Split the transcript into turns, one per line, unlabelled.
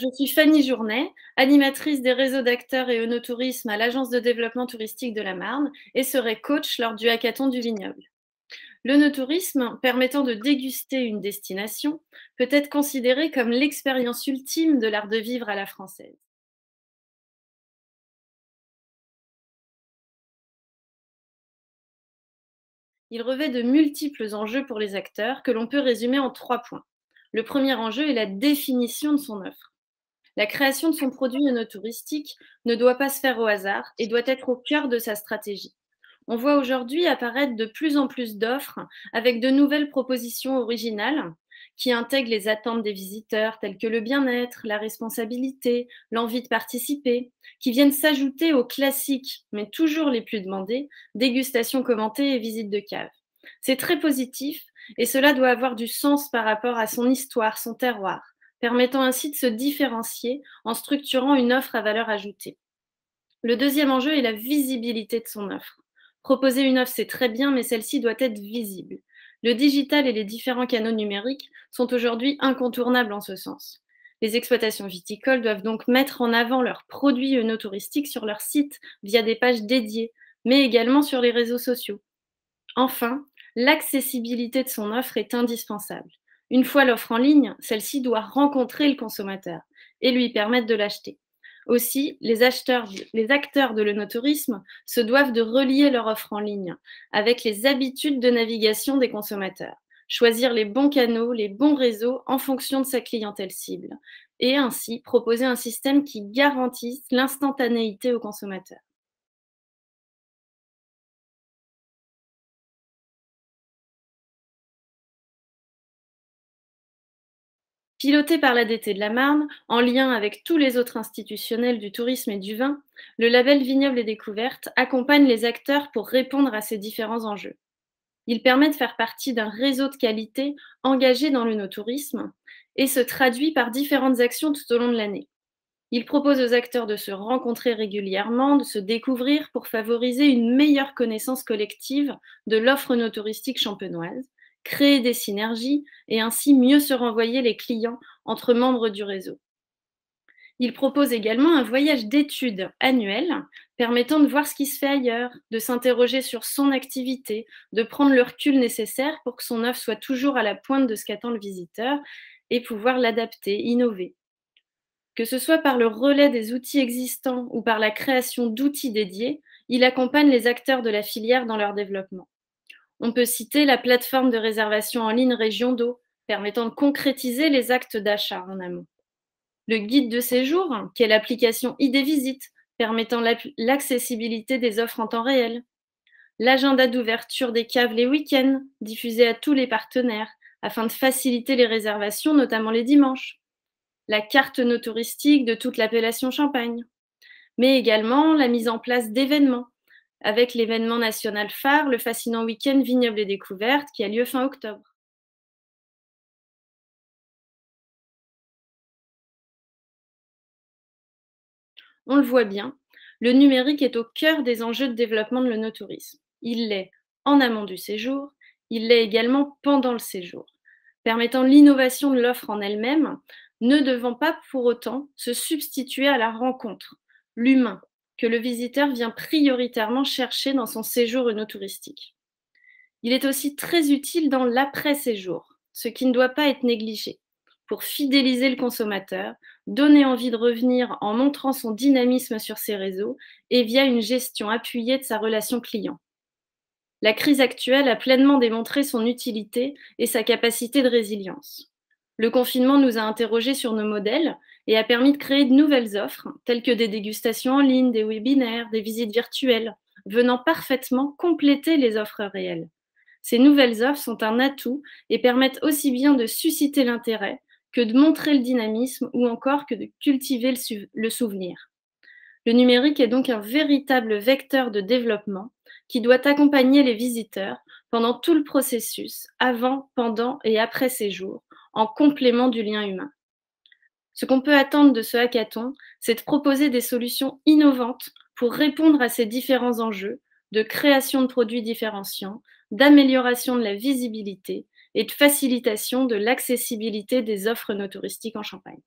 je suis Fanny Journet, animatrice des réseaux d'acteurs et œnotourisme à l'Agence de développement touristique de la Marne et serai coach lors du hackathon du vignoble. L'œnotourisme, permettant de déguster une destination, peut être considéré comme l'expérience ultime de l'art de vivre à la française. Il revêt de multiples enjeux pour les acteurs que l'on peut résumer en 3 points. Le premier enjeu est la définition de son offre. La création de son produit œnotouristique ne doit pas se faire au hasard et doit être au cœur de sa stratégie. On voit aujourd'hui apparaître de plus en plus d'offres avec de nouvelles propositions originales qui intègrent les attentes des visiteurs telles que le bien-être, la responsabilité, l'envie de participer, qui viennent s'ajouter aux classiques, mais toujours les plus demandés, dégustation commentée et visite de cave. C'est très positif et cela doit avoir du sens par rapport à son histoire, son terroir, permettant ainsi de se différencier en structurant une offre à valeur ajoutée. Le deuxième enjeu est la visibilité de son offre. Proposer une offre, c'est très bien, mais celle-ci doit être visible. Le digital et les différents canaux numériques sont aujourd'hui incontournables en ce sens. Les exploitations viticoles doivent donc mettre en avant leurs produits œnotouristiques sur leur site via des pages dédiées, mais également sur les réseaux sociaux. Enfin, l'accessibilité de son offre est indispensable. Une fois l'offre en ligne, celle-ci doit rencontrer le consommateur et lui permettre de l'acheter. Aussi, les acteurs de l'œnotourisme se doivent de relier leur offre en ligne avec les habitudes de navigation des consommateurs, choisir les bons canaux, les bons réseaux en fonction de sa clientèle cible, et ainsi proposer un système qui garantisse l'instantanéité aux consommateurs. Piloté par l'ADT de la Marne, en lien avec tous les autres institutionnels du tourisme et du vin, le label Vignoble et Découverte accompagne les acteurs pour répondre à ces différents enjeux. Il permet de faire partie d'un réseau de qualité engagé dans le no-tourisme et se traduit par différentes actions tout au long de l'année. Il propose aux acteurs de se rencontrer régulièrement, de se découvrir pour favoriser une meilleure connaissance collective de l'offre no touristique champenoise, créer des synergies et ainsi mieux se renvoyer les clients entre membres du réseau. Il propose également un voyage d'études annuel permettant de voir ce qui se fait ailleurs, de s'interroger sur son activité, de prendre le recul nécessaire pour que son offre soit toujours à la pointe de ce qu'attend le visiteur et pouvoir l'adapter, innover. Que ce soit par le relais des outils existants ou par la création d'outils dédiés, il accompagne les acteurs de la filière dans leur développement. On peut citer la plateforme de réservation en ligne Région d'eau, permettant de concrétiser les actes d'achat en amont. Le guide de séjour, qui est l'application ID Visite, permettant l'accessibilité des offres en temps réel. L'agenda d'ouverture des caves les week-ends, diffusé à tous les partenaires, afin de faciliter les réservations, notamment les dimanches. La carte no touristique de toute l'appellation Champagne, mais également la mise en place d'événements, avec l'événement national phare, le fascinant week-end Vignoble et Découverte, qui a lieu fin octobre. On le voit bien, le numérique est au cœur des enjeux de développement de l'œnotourisme. Il l'est en amont du séjour, il l'est également pendant le séjour, permettant l'innovation de l'offre en elle-même, ne devant pas pour autant se substituer à la rencontre, l'humain, que le visiteur vient prioritairement chercher dans son séjour œnotouristique. Il est aussi très utile dans l'après-séjour, ce qui ne doit pas être négligé, pour fidéliser le consommateur, donner envie de revenir en montrant son dynamisme sur ses réseaux et via une gestion appuyée de sa relation client. La crise actuelle a pleinement démontré son utilité et sa capacité de résilience. Le confinement nous a interrogés sur nos modèles et a permis de créer de nouvelles offres, telles que des dégustations en ligne, des webinaires, des visites virtuelles, venant parfaitement compléter les offres réelles. Ces nouvelles offres sont un atout et permettent aussi bien de susciter l'intérêt que de montrer le dynamisme ou encore que de cultiver le souvenir. Le numérique est donc un véritable vecteur de développement qui doit accompagner les visiteurs pendant tout le processus, avant, pendant et après séjour, en complément du lien humain. Ce qu'on peut attendre de ce hackathon, c'est de proposer des solutions innovantes pour répondre à ces différents enjeux de création de produits différenciants, d'amélioration de la visibilité et de facilitation de l'accessibilité des offres no touristiques en Champagne.